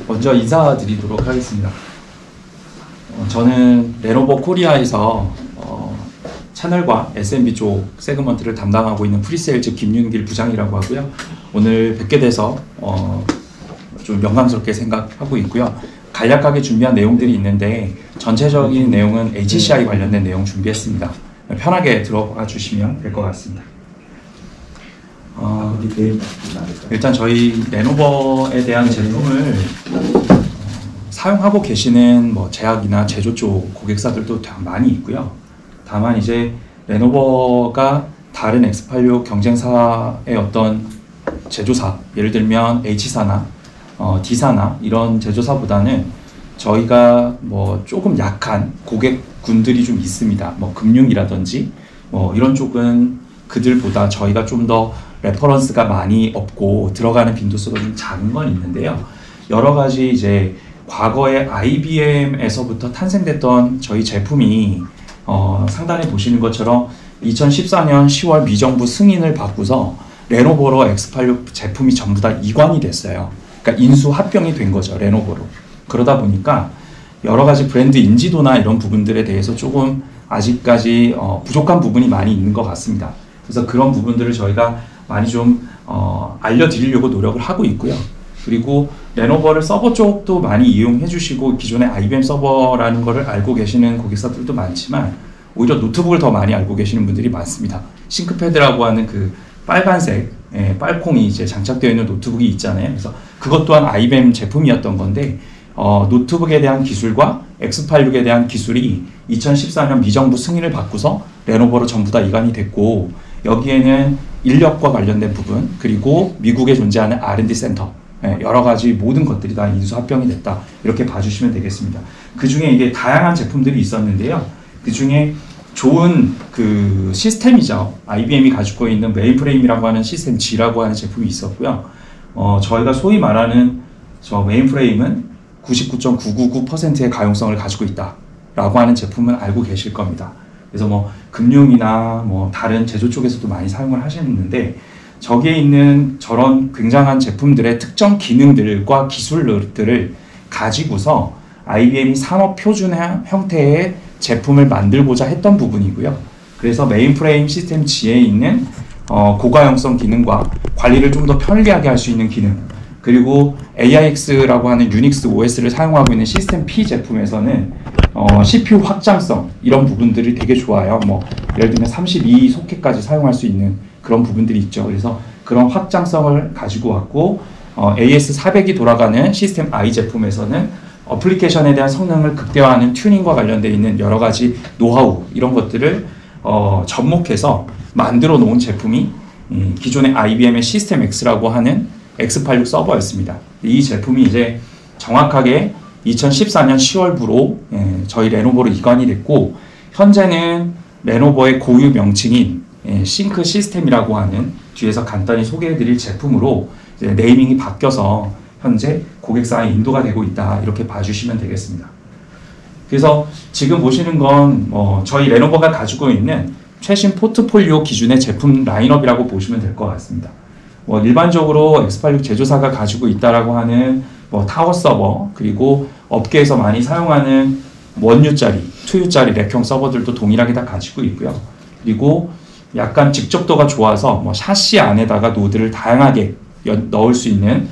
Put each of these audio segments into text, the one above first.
먼저 인사드리도록 하겠습니다. 저는 레노버 코리아에서 채널과 SMB 쪽 세그먼트를 담당하고 있는 프리세일즈 김윤길 부장이라고 하고요. 오늘 뵙게 돼서 좀 영광스럽게 생각하고 있고요. 간략하게 준비한 내용들이 있는데 전체적인 내용은 HCI 관련된 내용 준비했습니다. 편하게 들어봐 주시면 될 것 같습니다. 일단 저희 레노버에 대한 제품을 사용하고 계시는 제약이나 제조 쪽 고객사들도 많이 있고요. 다만 이제 레노버가 다른 X86 경쟁사의 어떤 제조사, 예를 들면 H사나 D사나 이런 제조사보다는 저희가 조금 약한 고객군들이 좀 있습니다. 금융이라든지 이런 쪽은 그들보다 저희가 좀 더 레퍼런스가 많이 없고 들어가는 빈도수가 좀 작은 건 있는데요. 여러 가지 이제 과거에 IBM에서부터 탄생됐던 저희 제품이 상단에 보시는 것처럼 2014년 10월 미정부 승인을 받고서 레노버로 X86 제품이 전부 다 이관이 됐어요. 그러니까 인수 합병이 된 거죠, 레노버로. 그러다 보니까 여러 가지 브랜드 인지도나 이런 부분들에 대해서 조금 아직까지 부족한 부분이 많이 있는 것 같습니다. 그래서 그런 부분들을 저희가 많이 좀 알려드리려고 노력을 하고 있고요. 그리고 레노버를 서버 쪽도 많이 이용해 주시고 기존의 IBM 서버라는 거를 알고 계시는 고객사들도 많지만 오히려 노트북을 더 많이 알고 계시는 분들이 많습니다. 싱크패드라고 하는 그 빨간색 빨콩이 이제 장착되어 있는 노트북이 있잖아요. 그래서 그것 또한 IBM 제품이었던 건데 노트북에 대한 기술과 X86에 대한 기술이 2014년 미정부 승인을 받고서 레노버로 전부 다 이관이 됐고 여기에는 인력과 관련된 부분 그리고 미국에 존재하는 R&D 센터 여러 가지 모든 것들이 다 인수 합병이 됐다 이렇게 봐주시면 되겠습니다. 그 중에 이게 다양한 제품들이 있었는데요. 그 중에 좋은 그 시스템이죠. IBM이 가지고 있는 메인프레임이라고 하는 시스템 G라고 하는 제품이 있었고요. 저희가 소위 말하는 저 메인프레임은 99.999%의 가용성을 가지고 있다라고 하는 제품은 알고 계실 겁니다. 그래서 금융이나 다른 제조 쪽에서도 많이 사용을 하시는데 저기에 있는 저런 굉장한 제품들의 특정 기능들과 기술들을 가지고서 IBM이 산업 표준 형태의 제품을 만들고자 했던 부분이고요. 그래서 메인프레임 시스템 G에 있는 고가용성 기능과 관리를 좀 더 편리하게 할 수 있는 기능 그리고 AIX라고 하는 유닉스 OS를 사용하고 있는 시스템 P 제품에서는 CPU 확장성 이런 부분들이 되게 좋아요. 예를 들면 32소켓까지 사용할 수 있는 그런 부분들이 있죠. 그래서 그런 확장성을 가지고 왔고 AS400이 돌아가는 시스템 I 제품에서는 어플리케이션에 대한 성능을 극대화하는 튜닝과 관련되어 있는 여러 가지 노하우 이런 것들을 접목해서 만들어 놓은 제품이 기존의 IBM의 시스템 X라고 하는 X86 서버였습니다. 이 제품이 이제 정확하게 2014년 10월부로 저희 레노버로 이관이 됐고 현재는 레노버의 고유 명칭인 싱크 시스템이라고 하는 뒤에서 간단히 소개해드릴 제품으로 이제 네이밍이 바뀌어서 현재 고객사에 인도가 되고 있다 이렇게 봐주시면 되겠습니다. 그래서 지금 보시는 건 저희 레노버가 가지고 있는 최신 포트폴리오 기준의 제품 라인업이라고 보시면 될 것 같습니다. 일반적으로 X86 제조사가 가지고 있다라고 하는 타워 서버 그리고 업계에서 많이 사용하는 1U짜리, 2U짜리 렉형 서버들도 동일하게 다 가지고 있고요. 그리고 약간 직접도가 좋아서 샤시 안에다가 노드를 다양하게 넣을 수 있는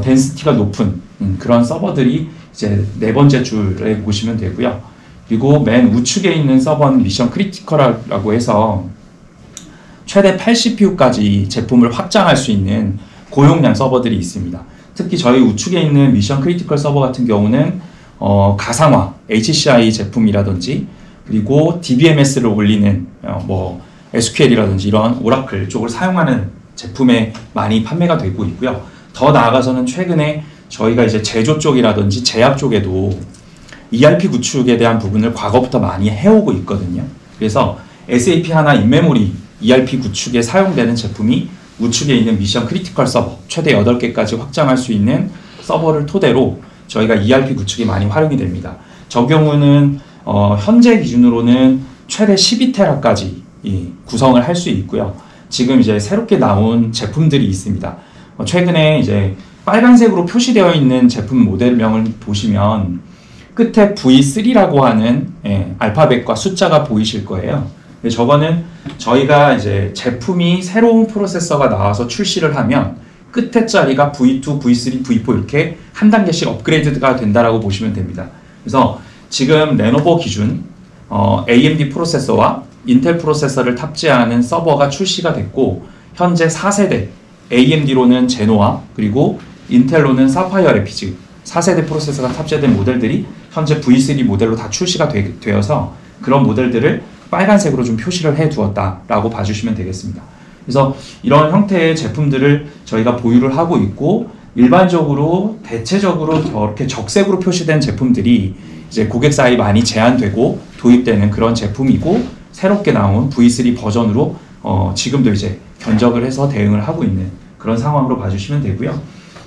덴시티가 높은 그런 서버들이 이제 네 번째 줄에 보시면 되고요. 그리고 맨 우측에 있는 서버는 미션 크리티컬이라고 해서 최대 8CPU까지 제품을 확장할 수 있는 고용량 서버들이 있습니다. 특히 저희 우측에 있는 미션 크리티컬 서버 같은 경우는 가상화 HCI 제품이라든지 그리고 DBMS를 올리는 SQL이라든지 이런 오라클 쪽을 사용하는 제품에 많이 판매가 되고 있고요. 더 나아가서는 최근에 저희가 이제 제조 쪽이라든지 제약 쪽에도 ERP 구축에 대한 부분을 과거부터 많이 해오고 있거든요. 그래서 SAP 하나 인메모리 ERP 구축에 사용되는 제품이 우측에 있는 미션 크리티컬 서버 최대 8개까지 확장할 수 있는 서버를 토대로 저희가 ERP 구축이 많이 활용이 됩니다. 저 경우는 현재 기준으로는 최대 12테라까지 구성을 할 수 있고요. 지금 이제 새롭게 나온 제품들이 있습니다. 최근에 이제 빨간색으로 표시되어 있는 제품 모델명을 보시면 끝에 V3라고 하는 알파벳과 숫자가 보이실 거예요. 저거는 저희가 이제 제품이 새로운 프로세서가 나와서 출시를 하면 끝에 자리가 V2, V3, V4 이렇게 한 단계씩 업그레이드가 된다라고 보시면 됩니다. 그래서 지금 레노버 기준 AMD 프로세서와 인텔 프로세서를 탑재하는 서버가 출시가 됐고 현재 4세대 AMD로는 제노아 그리고 인텔로는 사파이어 레피즈 4세대 프로세서가 탑재된 모델들이 현재 V3 모델로 다 출시가 되어서 그런 모델들을 빨간색으로 좀 표시를 해 두었다라고 봐주시면 되겠습니다. 그래서 이런 형태의 제품들을 저희가 보유를 하고 있고 일반적으로 대체적으로 저렇게 적색으로 표시된 제품들이 이제 고객 사이 많이 제한되고 도입되는 그런 제품이고 새롭게 나온 V3 버전으로 지금도 이제 견적을 해서 대응을 하고 있는 그런 상황으로 봐주시면 되고요.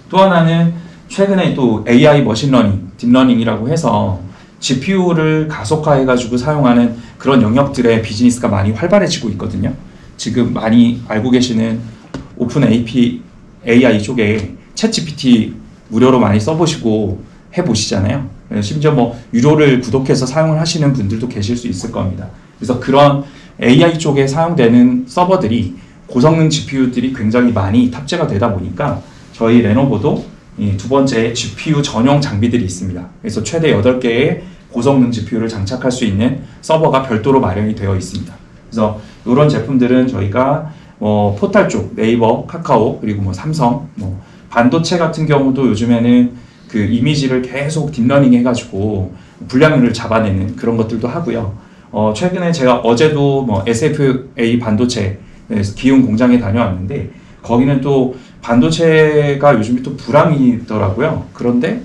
또 하나는 최근에 또 AI 머신러닝, 딥러닝이라고 해서 GPU를 가속화해가지고 사용하는 그런 영역들의 비즈니스가 많이 활발해지고 있거든요. 지금 많이 알고 계시는 오픈 AI 쪽에 챗GPT 무료로 많이 써보시고 해보시잖아요. 심지어 뭐 유료를 구독해서 사용을 하시는 분들도 계실 수 있을 겁니다. 그래서 그런 AI 쪽에 사용되는 서버들이 고성능 GPU들이 굉장히 많이 탑재가 되다 보니까 저희 레노버도 두 번째 GPU 전용 장비들이 있습니다. 그래서 최대 8개의 고성능 GPU를 장착할 수 있는 서버가 별도로 마련이 되어 있습니다. 그래서 이런 제품들은 저희가 포탈 쪽, 네이버, 카카오, 그리고 뭐 삼성, 뭐 반도체 같은 경우도 요즘에는 그 이미지를 계속 딥러닝 해가지고 불량률을 잡아내는 그런 것들도 하고요. 최근에 제가 어제도 뭐 SFA 반도체 기흥 공장에 다녀왔는데 거기는 또 반도체가 요즘에 또 불황이더라고요. 그런데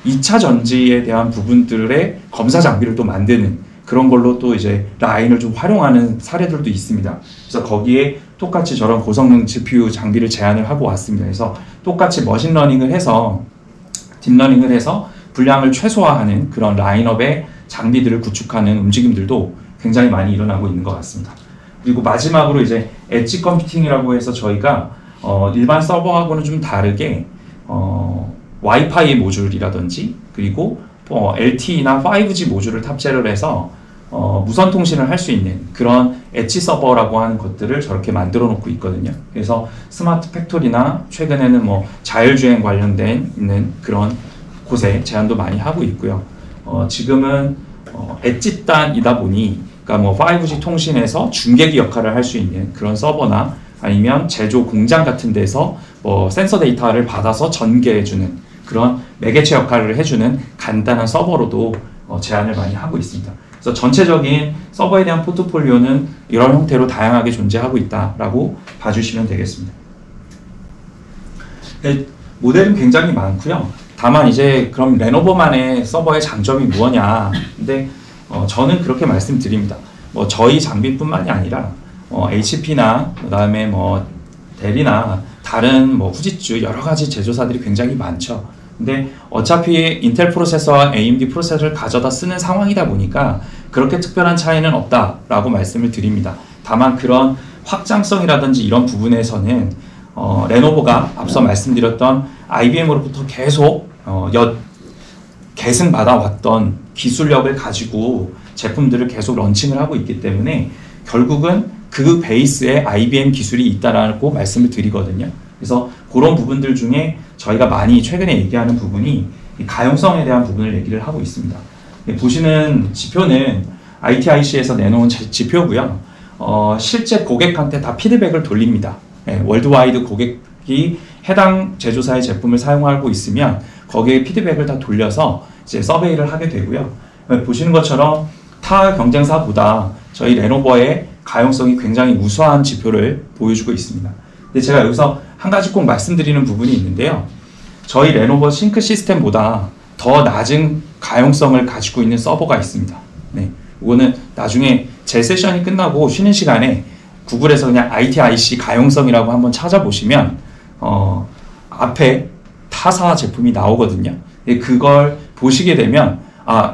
2차 전지에 대한 부분들의 검사 장비를 또 만드는 그런 걸로 또 이제 라인을 좀 활용하는 사례들도 있습니다. 그래서 거기에 똑같이 저런 고성능 GPU 장비를 제안을 하고 왔습니다. 그래서 똑같이 머신러닝을 해서 딥러닝을 해서 불량을 최소화하는 그런 라인업의 장비들을 구축하는 움직임들도 굉장히 많이 일어나고 있는 것 같습니다. 그리고 마지막으로 이제 엣지 컴퓨팅이라고 해서 저희가 일반 서버하고는 좀 다르게 와이파이 모듈이라든지 그리고 LTE나 5G 모듈을 탑재를 해서 무선 통신을 할 수 있는 그런 엣지 서버라고 하는 것들을 저렇게 만들어 놓고 있거든요. 그래서 스마트 팩토리나 최근에는 뭐 자율주행 관련된 있는 그런 곳에 제안도 많이 하고 있고요. 지금은 엣지단이다 보니 그러니까 뭐 5G 통신에서 중계기 역할을 할 수 있는 그런 서버나 아니면 제조 공장 같은 데서 뭐 센서 데이터를 받아서 전개해주는 그런 매개체 역할을 해주는 간단한 서버로도 제안을 많이 하고 있습니다. 그래서 전체적인 서버에 대한 포트폴리오는 이런 형태로 다양하게 존재하고 있다라고 봐주시면 되겠습니다. 모델은 굉장히 많고요. 다만 이제 그럼 레노버만의 서버의 장점이 무엇냐? 근데 저는 그렇게 말씀드립니다. 뭐 저희 장비뿐만이 아니라 HP나 그다음에 뭐 델이나 다른 뭐 후지츠 여러 가지 제조사들이 굉장히 많죠. 근데 어차피 인텔 프로세서와 AMD 프로세서를 가져다 쓰는 상황이다 보니까 그렇게 특별한 차이는 없다라고 말씀을 드립니다. 다만 그런 확장성이라든지 이런 부분에서는 레노버가 앞서 말씀드렸던 IBM으로부터 계속 계승받아 왔던 기술력을 가지고 제품들을 계속 런칭을 하고 있기 때문에 결국은 그 베이스에 IBM 기술이 있다라고 말씀을 드리거든요. 그래서 그런 부분들 중에 저희가 많이 최근에 얘기하는 부분이 가용성에 대한 부분을 얘기를 하고 있습니다. 보시는 지표는 ITIC에서 내놓은 지표고요. 실제 고객한테 다 피드백을 돌립니다. 월드와이드 고객이 해당 제조사의 제품을 사용하고 있으면 거기에 피드백을 다 돌려서 이제 서베이를 하게 되고요. 보시는 것처럼 타 경쟁사보다 저희 레노버의 가용성이 굉장히 우수한 지표를 보여주고 있습니다. 근데 제가 여기서 한 가지 꼭 말씀드리는 부분이 있는데요. 저희 레노버 싱크 시스템보다 더 낮은 가용성을 가지고 있는 서버가 있습니다. 네, 이거는 나중에 제 세션이 끝나고 쉬는 시간에 구글에서 그냥 ITIC 가용성이라고 한번 찾아보시면 앞에 타사 제품이 나오거든요. 그걸 보시게 되면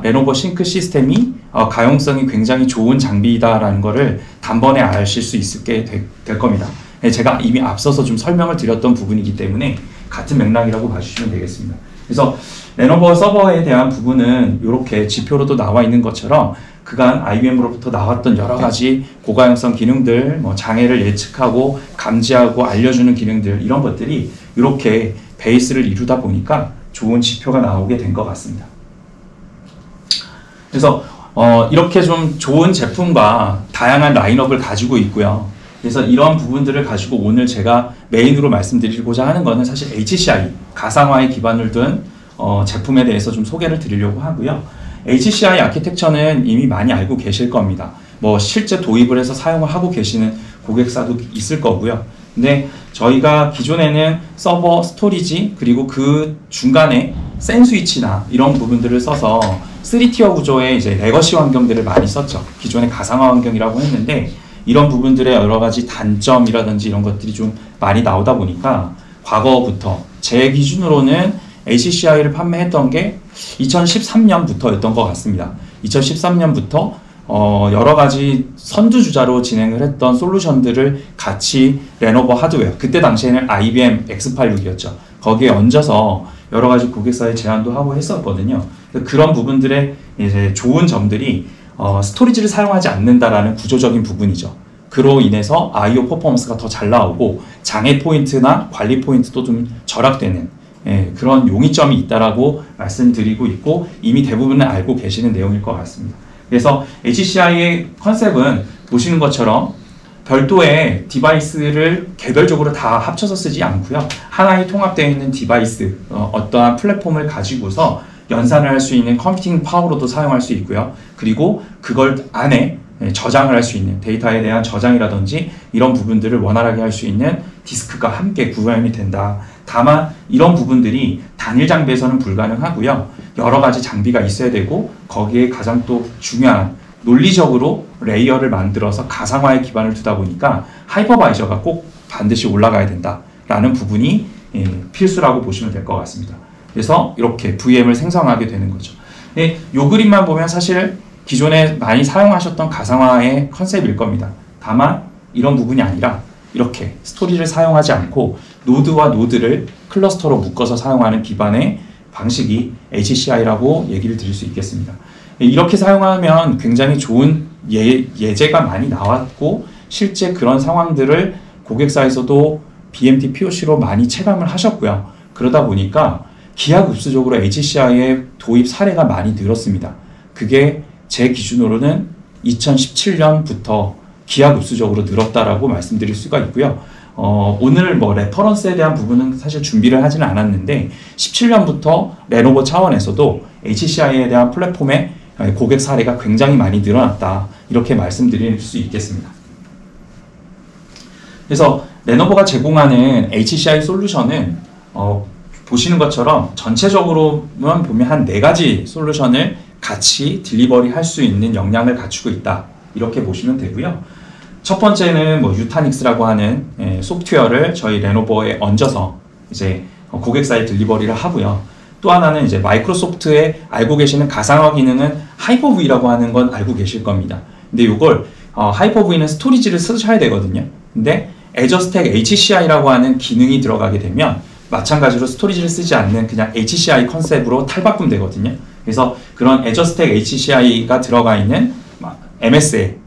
레노버 싱크 시스템이 가용성이 굉장히 좋은 장비이다라는 거를 단번에 아실 수 있게 될 겁니다. 제가 이미 앞서서 좀 설명을 드렸던 부분이기 때문에 같은 맥락이라고 봐주시면 되겠습니다. 그래서 레노버 서버에 대한 부분은 이렇게 지표로도 나와 있는 것처럼 그간 IBM으로부터 나왔던 여러 가지 고가용성 기능들, 뭐 장애를 예측하고 감지하고 알려주는 기능들, 이런 것들이 이렇게 베이스를 이루다 보니까 좋은 지표가 나오게 된 것 같습니다. 그래서 이렇게 좀 좋은 제품과 다양한 라인업을 가지고 있고요. 그래서 이런 부분들을 가지고 오늘 제가 메인으로 말씀드리고자 하는 것은 사실 HCI, 가상화에 기반을 둔 제품에 대해서 좀 소개를 드리려고 하고요. HCI 아키텍처는 이미 많이 알고 계실 겁니다. 뭐 실제 도입을 해서 사용을 하고 계시는 고객사도 있을 거고요. 근데 저희가 기존에는 서버, 스토리지, 그리고 그 중간에 센 스위치나 이런 부분들을 써서 3티어 구조의 이제 레거시 환경들을 많이 썼죠. 기존의 가상화 환경이라고 했는데 이런 부분들의 여러 가지 단점이라든지 이런 것들이 좀 많이 나오다 보니까 과거부터 제 기준으로는 HCI를 판매했던 게 2013년부터였던 것 같습니다. 2013년부터 여러 가지 선두주자로 진행을 했던 솔루션들을 같이 레노버 하드웨어, 그때 당시에는 IBM X86이었죠. 거기에 얹어서 여러 가지 고객사에 제안도 하고 했었거든요. 그런 부분들의 이제 좋은 점들이 스토리지를 사용하지 않는다라는 구조적인 부분이죠. 그로 인해서 I/O 퍼포먼스가 더 잘 나오고 장애 포인트나 관리 포인트도 좀 절약되는 그런 용이점이 있다라고 말씀드리고 있고 이미 대부분은 알고 계시는 내용일 것 같습니다. 그래서 HCI의 컨셉은 보시는 것처럼 별도의 디바이스를 개별적으로 다 합쳐서 쓰지 않고요. 하나의 통합되어 있는 디바이스, 어떠한 플랫폼을 가지고서 연산을 할 수 있는 컴퓨팅 파워로도 사용할 수 있고요. 그리고 그걸 안에 저장을 할 수 있는 데이터에 대한 저장이라든지 이런 부분들을 원활하게 할 수 있는 디스크가 함께 구현이 된다. 다만 이런 부분들이 단일 장비에서는 불가능하고요. 여러 가지 장비가 있어야 되고 거기에 가장 또 중요한 논리적으로 레이어를 만들어서 가상화에 기반을 두다 보니까 하이퍼바이저가 꼭 반드시 올라가야 된다라는 부분이 필수라고 보시면 될 것 같습니다. 그래서 이렇게 VM을 생성하게 되는 거죠. 이 그림만 보면 사실 기존에 많이 사용하셨던 가상화의 컨셉일 겁니다. 다만 이런 부분이 아니라 이렇게 스토리를 사용하지 않고 노드와 노드를 클러스터로 묶어서 사용하는 기반의 방식이 HCI라고 얘기를 드릴 수 있겠습니다. 이렇게 사용하면 굉장히 좋은 예제가 많이 나왔고 실제 그런 상황들을 고객사에서도 BMT POC로 많이 체감을 하셨고요. 그러다 보니까 기하급수적으로 HCI의 도입 사례가 많이 늘었습니다. 그게 제 기준으로는 2017년부터 기하급수적으로 늘었다라고 말씀드릴 수가 있고요. 오늘 뭐 레퍼런스에 대한 부분은 사실 준비를 하지는 않았는데 17년부터 레노버 차원에서도 HCI에 대한 플랫폼의 고객 사례가 굉장히 많이 늘어났다. 이렇게 말씀드릴 수 있겠습니다. 그래서 레노버가 제공하는 HCI 솔루션은 보시는 것처럼 전체적으로만 보면 한 4가지 솔루션을 같이 딜리버리 할 수 있는 역량을 갖추고 있다. 이렇게 보시면 되고요. 첫 번째는 뭐 유타닉스라고 하는 소프트웨어를 저희 레노버에 얹어서 이제 고객사에 딜리버리를 하고요. 또 하나는 이제 마이크로소프트에 알고 계시는 가상화 기능은 하이퍼V라고 하는 건 알고 계실 겁니다. 근데 이걸 하이퍼V는 스토리지를 쓰셔야 되거든요. 근데 애저스택 HCI라고 하는 기능이 들어가게 되면 마찬가지로 스토리지를 쓰지 않는 그냥 HCI 컨셉으로 탈바꿈 되거든요. 그래서 그런 애저스택 HCI가 들어가 있는 MS에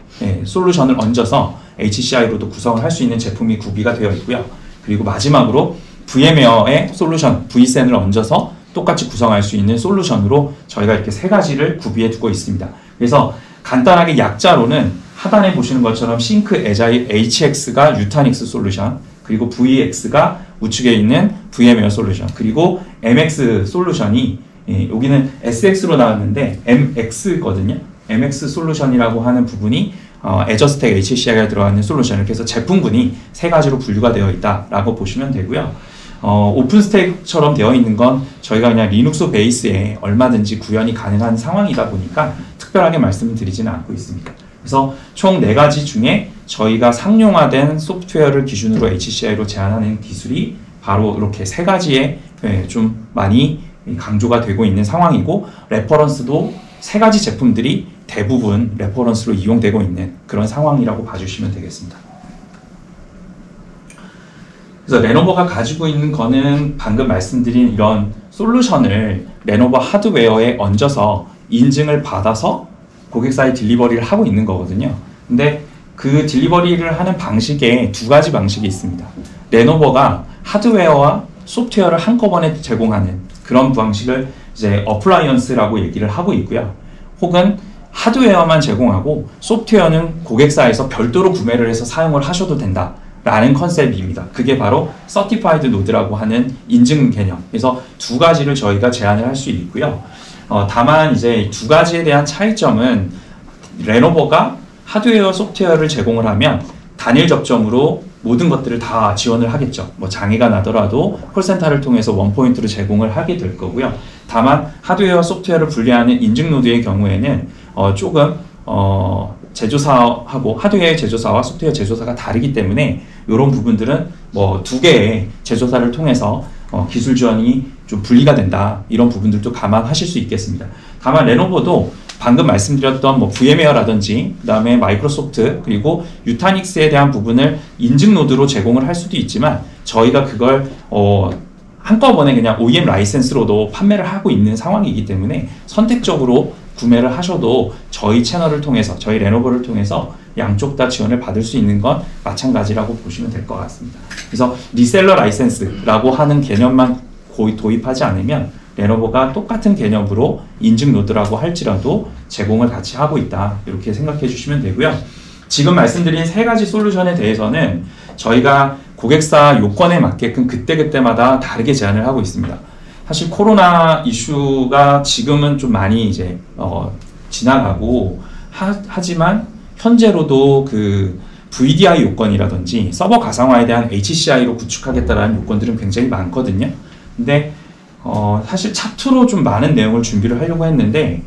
솔루션을 얹어서 HCI로도 구성을 할 수 있는 제품이 구비가 되어 있고요. 그리고 마지막으로 VMware의 솔루션 vSAN을 얹어서 똑같이 구성할 수 있는 솔루션으로 저희가 이렇게 3가지를 구비해 두고 있습니다. 그래서 간단하게 약자로는 하단에 보시는 것처럼 싱크 에자일 HX가 유타닉스 솔루션, 그리고 VX가 우측에 있는 VMware 솔루션, 그리고 MX 솔루션이 여기는 SX로 나왔는데 MX거든요. MX 솔루션이라고 하는 부분이 애저스택 HCI가 들어가는 솔루션, 이렇게 해서 제품군이 3가지로 분류가 되어 있다라고 보시면 되고요. 오픈스택처럼 되어 있는 건 저희가 그냥 리눅스 베이스에 얼마든지 구현이 가능한 상황이다 보니까 특별하게 말씀을 드리지는 않고 있습니다. 그래서 총 4가지 중에 저희가 상용화된 소프트웨어를 기준으로 HCI로 제안하는 기술이 바로 이렇게 3가지에 좀 많이 강조가 되고 있는 상황이고, 레퍼런스도 3가지 제품들이 대부분 레퍼런스로 이용되고 있는 그런 상황이라고 봐주시면 되겠습니다. 그래서 레노버가 가지고 있는 거는 방금 말씀드린 이런 솔루션을 레노버 하드웨어에 얹어서 인증을 받아서 고객사에 딜리버리를 하고 있는 거거든요. 근데 그 딜리버리를 하는 방식에 두 가지 방식이 있습니다. 레노버가 하드웨어와 소프트웨어를 한꺼번에 제공하는 그런 방식을 이제 어플라이언스라고 얘기를 하고 있고요. 혹은 하드웨어만 제공하고 소프트웨어는 고객사에서 별도로 구매를 해서 사용을 하셔도 된다 라는 컨셉입니다. 그게 바로 서티파이드 노드라고 하는 인증 개념. 그래서 두 가지를 저희가 제안을 할 수 있고요. 다만 이제 두 가지에 대한 차이점은 레노버가 하드웨어, 소프트웨어를 제공을 하면 단일 접점으로 모든 것들을 다 지원을 하겠죠. 뭐 장애가 나더라도 콜센터를 통해서 원포인트로 제공을 하게 될 거고요. 다만 하드웨어와 소프트웨어를 분리하는 인증 노드의 경우에는 조금 제조사하고 하드웨어 제조사와 소프트웨어 제조사가 다르기 때문에 이런 부분들은 뭐 두 개의 제조사를 통해서 기술 지원이 좀 분리가 된다, 이런 부분들도 감안하실 수 있겠습니다. 다만 레노버도 방금 말씀드렸던 뭐 VM웨어라든지 그다음에 마이크로소프트 그리고 유타닉스에 대한 부분을 인증 노드로 제공을 할 수도 있지만 저희가 그걸 한꺼번에 그냥 OEM 라이센스로도 판매를 하고 있는 상황이기 때문에 선택적으로 구매를 하셔도 저희 채널을 통해서, 저희 레노버를 통해서 양쪽 다 지원을 받을 수 있는 건 마찬가지라고 보시면 될 것 같습니다. 그래서 리셀러 라이센스라고 하는 개념만 도입하지 않으면 레노버가 똑같은 개념으로 인증 노드라고 할지라도 제공을 같이 하고 있다, 이렇게 생각해 주시면 되고요. 지금 말씀드린 세 가지 솔루션에 대해서는 저희가 고객사 요건에 맞게끔 그때그때마다 다르게 제안을 하고 있습니다. 사실 코로나 이슈가 지금은 좀 많이 이제 지나가고 하지만 현재로도 그 VDI 요건이라든지 서버 가상화에 대한 HCI로 구축하겠다라는 요건들은 굉장히 많거든요. 근데 사실 차트로 좀 많은 내용을 준비를 하려고 했는데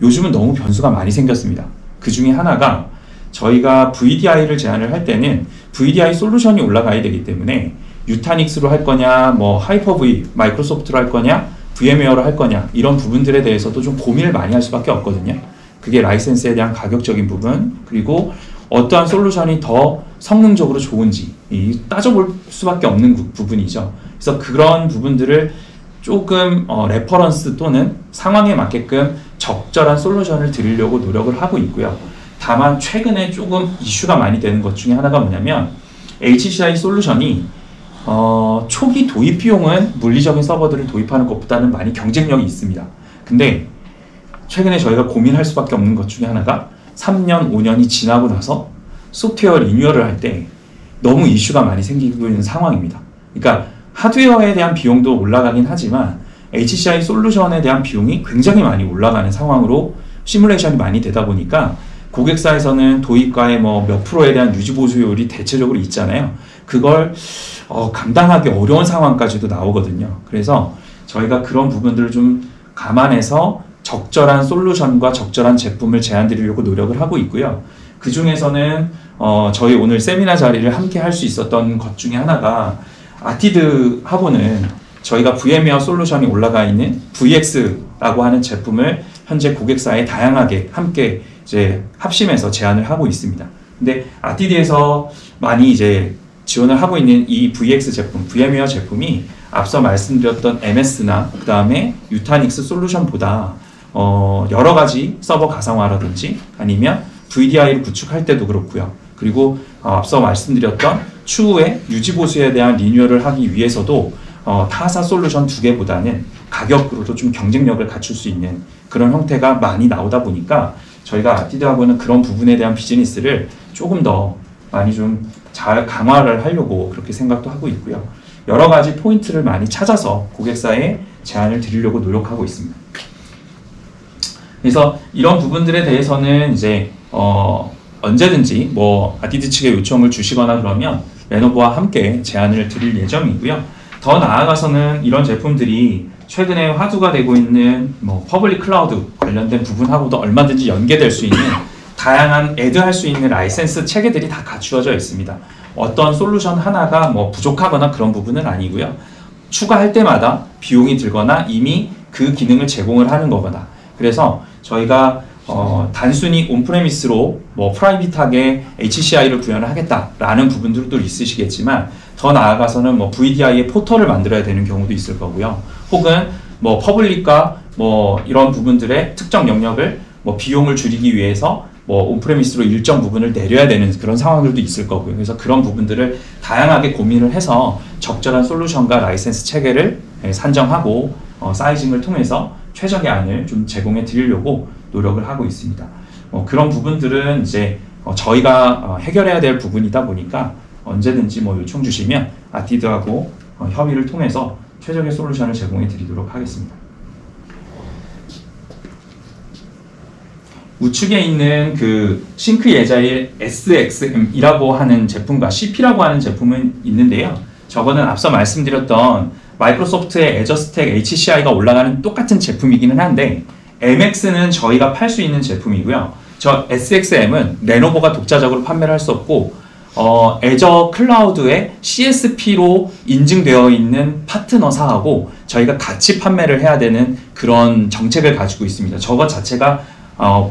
요즘은 너무 변수가 많이 생겼습니다. 그 중에 하나가 저희가 VDI를 제안을 할 때는 VDI 솔루션이 올라가야 되기 때문에 유타닉스로 할 거냐, 뭐 하이퍼V, 마이크로소프트로 할 거냐, VM웨어로 할 거냐, 이런 부분들에 대해서도 좀 고민을 많이 할 수밖에 없거든요. 그게 라이센스에 대한 가격적인 부분, 그리고 어떠한 솔루션이 더 성능적으로 좋은지 따져볼 수밖에 없는 부분이죠. 그래서 그런 부분들을 조금 레퍼런스 또는 상황에 맞게끔 적절한 솔루션을 드리려고 노력을 하고 있고요. 다만 최근에 조금 이슈가 많이 되는 것 중에 하나가 뭐냐면 HCI 솔루션이 초기 도입 비용은 물리적인 서버들을 도입하는 것보다는 많이 경쟁력이 있습니다. 근데 최근에 저희가 고민할 수밖에 없는 것 중에 하나가 3년, 5년이 지나고 나서 소프트웨어 리뉴얼을 할 때 너무 이슈가 많이 생기고 있는 상황입니다. 그러니까 하드웨어에 대한 비용도 올라가긴 하지만 HCI 솔루션에 대한 비용이 굉장히 많이 올라가는 상황으로 시뮬레이션이 많이 되다 보니까 고객사에서는 도입가의 뭐 몇 프로에 대한 유지 보수율이 대체적으로 있잖아요. 그걸 감당하기 어려운 상황까지도 나오거든요. 그래서 저희가 그런 부분들을 좀 감안해서 적절한 솔루션과 적절한 제품을 제안 드리려고 노력을 하고 있고요. 그 중에서는 저희 오늘 세미나 자리를 함께 할 수 있었던 것 중에 하나가 아티드하고는 저희가 VM웨어 솔루션이 올라가 있는 VX라고 하는 제품을 현재 고객사에 다양하게 함께 이제 합심해서 제안을 하고 있습니다. 근데 아티드에서 많이 이제 지원을 하고 있는 이 VX 제품, VM웨어 제품이 앞서 말씀드렸던 MS나 그 다음에 유타닉스 솔루션보다 여러 가지 서버 가상화라든지 아니면 VDI를 구축할 때도 그렇고요. 그리고 앞서 말씀드렸던 추후에 유지보수에 대한 리뉴얼을 하기 위해서도 타사 솔루션 두 개보다는 가격으로도 좀 경쟁력을 갖출 수 있는 그런 형태가 많이 나오다 보니까 저희가 아티드하고는 그런 부분에 대한 비즈니스를 조금 더 많이 좀 잘 강화를 하려고 그렇게 생각도 하고 있고요. 여러 가지 포인트를 많이 찾아서 고객사에 제안을 드리려고 노력하고 있습니다. 그래서 이런 부분들에 대해서는 이제 언제든지 뭐 아티드 측에 요청을 주시거나 그러면 레노버와 함께 제안을 드릴 예정이고요. 더 나아가서는 이런 제품들이 최근에 화두가 되고 있는 뭐 퍼블릭 클라우드 관련된 부분하고도 얼마든지 연계될 수 있는 다양한 애드할 수 있는 라이센스 체계들이 다 갖추어져 있습니다. 어떤 솔루션 하나가 뭐 부족하거나 그런 부분은 아니고요. 추가할 때마다 비용이 들거나 이미 그 기능을 제공을 하는 거거나, 그래서 저희가 단순히 온프레미스로 뭐 프라이빗하게 HCI를 구현을 하겠다라는 부분들도 있으시겠지만 더 나아가서는 뭐 VDI의 포털을 만들어야 되는 경우도 있을 거고요. 혹은 뭐 퍼블릭과 뭐 이런 부분들의 특정 영역을 뭐 비용을 줄이기 위해서 뭐 온프레미스로 일정 부분을 내려야 되는 그런 상황들도 있을 거고요. 그래서 그런 부분들을 다양하게 고민을 해서 적절한 솔루션과 라이센스 체계를 산정하고 사이징을 통해서 최적의 안을 좀 제공해 드리려고 노력을 하고 있습니다. 그런 부분들은 이제 저희가 해결해야 될 부분이다 보니까 언제든지 뭐 요청 주시면 아티드하고 협의를 통해서 최적의 솔루션을 제공해 드리도록 하겠습니다. 우측에 있는 그 싱크 에자일 SXM이라고 하는 제품과 CP라고 하는 제품은 있는데요. 저거는 앞서 말씀드렸던 마이크로소프트의 애저 스택 HCI가 올라가는 똑같은 제품이기는 한데 MX는 저희가 팔 수 있는 제품이고요. 저 SXM은 레노버가 독자적으로 판매를 할 수 없고 애저 클라우드의 CSP로 인증되어 있는 파트너사하고 저희가 같이 판매를 해야 되는 그런 정책을 가지고 있습니다. 저것 자체가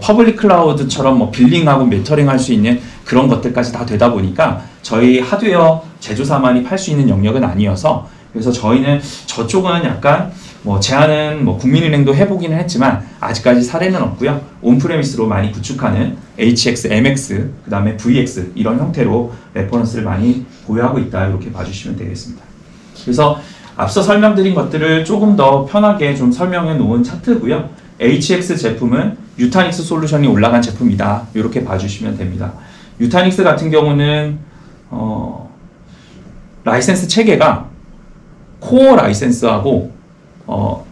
퍼블릭 클라우드처럼 뭐 빌링하고 메터링 할 수 있는 그런 것들까지 다 되다 보니까 저희 하드웨어 제조사만이 팔 수 있는 영역은 아니어서 그래서 저희는 저쪽은 약간 뭐 제안은 뭐 국민은행도 해보기는 했지만 아직까지 사례는 없고요. 온프레미스로 많이 구축하는 HX, MX, 그 다음에 VX 이런 형태로 레퍼런스를 많이 보유하고 있다 이렇게 봐주시면 되겠습니다. 그래서 앞서 설명드린 것들을 조금 더 편하게 좀 설명해 놓은 차트고요. HX 제품은 유타닉스 솔루션이 올라간 제품이다 이렇게 봐주시면 됩니다. 유타닉스 같은 경우는 라이센스 체계가 코어 라이센스하고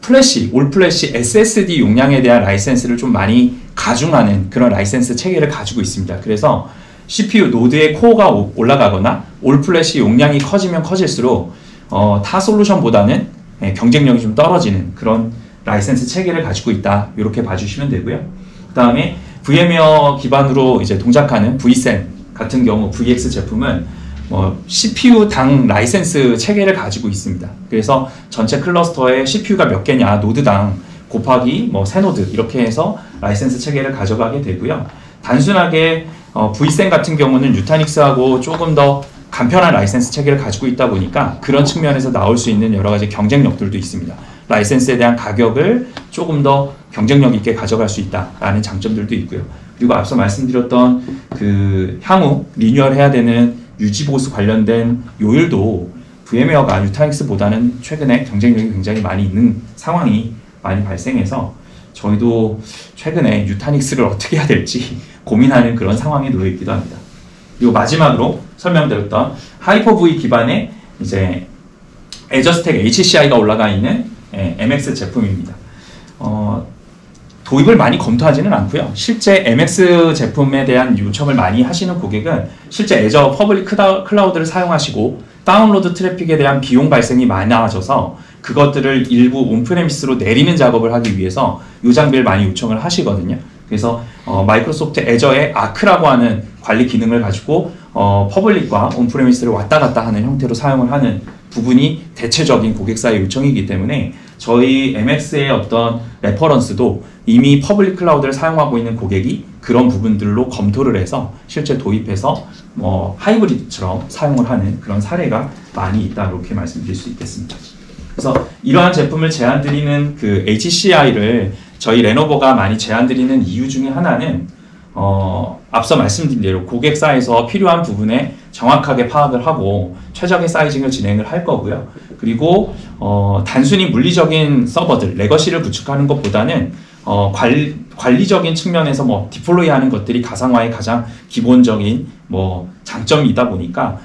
플래시, 올 플래시 SSD 용량에 대한 라이센스를 좀 많이 가중하는 그런 라이센스 체계를 가지고 있습니다. 그래서 CPU 노드의 코어가 올라가거나 올 플래시 용량이 커지면 커질수록 타 솔루션보다는 경쟁력이 좀 떨어지는 그런 라이센스 체계를 가지고 있다 이렇게 봐주시면 되고요. 그 다음에 VM웨어 기반으로 이제 동작하는 vSAN 같은 경우 VX 제품은 CPU당 라이센스 체계를 가지고 있습니다. 그래서 전체 클러스터에 CPU가 몇 개냐 노드당 곱하기 세 노드 이렇게 해서 라이센스 체계를 가져가게 되고요. 단순하게 vSAN 같은 경우는 유타닉스하고 조금 더 간편한 라이센스 체계를 가지고 있다 보니까 그런 측면에서 나올 수 있는 여러 가지 경쟁력들도 있습니다. 라이센스에 대한 가격을 조금 더 경쟁력 있게 가져갈 수 있다라는 장점들도 있고요. 그리고 앞서 말씀드렸던 그 향후 리뉴얼해야 되는 유지보수 관련된 요율도 VM웨어가 유타닉스보다는 최근에 경쟁력이 굉장히 많이 있는 상황이 많이 발생해서 저희도 최근에 유타닉스를 어떻게 해야 될지 고민하는 그런 상황에 놓여 있기도 합니다. 그리고 마지막으로 설명드렸던 하이퍼V 기반의 이제 애저 스택 HCI가 올라가 있는 MX 제품입니다. 도입을 많이 검토하지는 않고요. 실제 MX 제품에 대한 요청을 많이 하시는 고객은 실제 애저 퍼블릭 클라우드를 사용하시고 다운로드 트래픽에 대한 비용 발생이 많아져서 그것들을 일부 온프레미스로 내리는 작업을 하기 위해서 이 장비를 많이 요청을 하시거든요. 그래서 마이크로소프트 애저의 아크라고 하는 관리 기능을 가지고 퍼블릭과 온프레미스를 왔다 갔다 하는 형태로 사용을 하는 부분이 대체적인 고객사의 요청이기 때문에 저희 MX의 어떤 레퍼런스도 이미 퍼블릭 클라우드를 사용하고 있는 고객이 그런 부분들로 검토를 해서 실제 도입해서 하이브리드처럼 사용을 하는 그런 사례가 많이 있다 이렇게 말씀드릴 수 있겠습니다. 그래서 이러한 제품을 제안드리는 그 HCI를 저희 레노버가 많이 제안드리는 이유 중에 하나는 앞서 말씀드린 대로 고객사에서 필요한 부분에 정확하게 파악을 하고 최적의 사이징을 진행을 할 거고요. 그리고 단순히 물리적인 서버들, 레거시를 구축하는 것보다는 관리적인 측면에서 디플로이 하는 것들이 가상화의 가장 기본적인 장점이다 보니까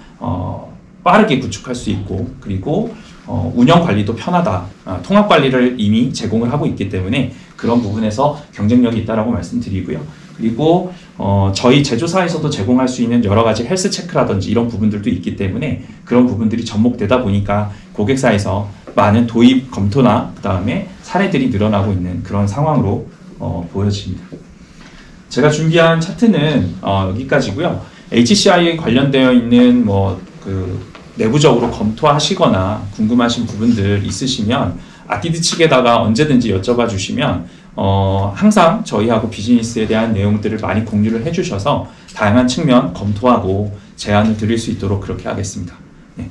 빠르게 구축할 수 있고 그리고 운영 관리도 편하다. 통합 관리를 이미 제공을 하고 있기 때문에 그런 부분에서 경쟁력이 있다라고 말씀드리고요. 그리고 저희 제조사에서도 제공할 수 있는 여러 가지 헬스 체크라든지 이런 부분들도 있기 때문에 그런 부분들이 접목되다 보니까 고객사에서 많은 도입 검토나 그 다음에 사례들이 늘어나고 있는 그런 상황으로 보여집니다. 제가 준비한 차트는 여기까지고요. HCI에 관련되어 있는 내부적으로 검토하시거나 궁금하신 부분들 있으시면 아티드 측에다가 언제든지 여쭤봐 주시면 항상 저희하고 비즈니스에 대한 내용들을 많이 공유를 해주셔서 다양한 측면 검토하고 제안을 드릴 수 있도록 그렇게 하겠습니다. 네.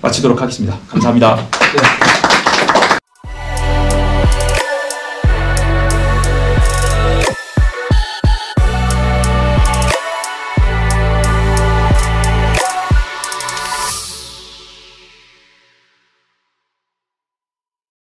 마치도록 하겠습니다. 감사합니다.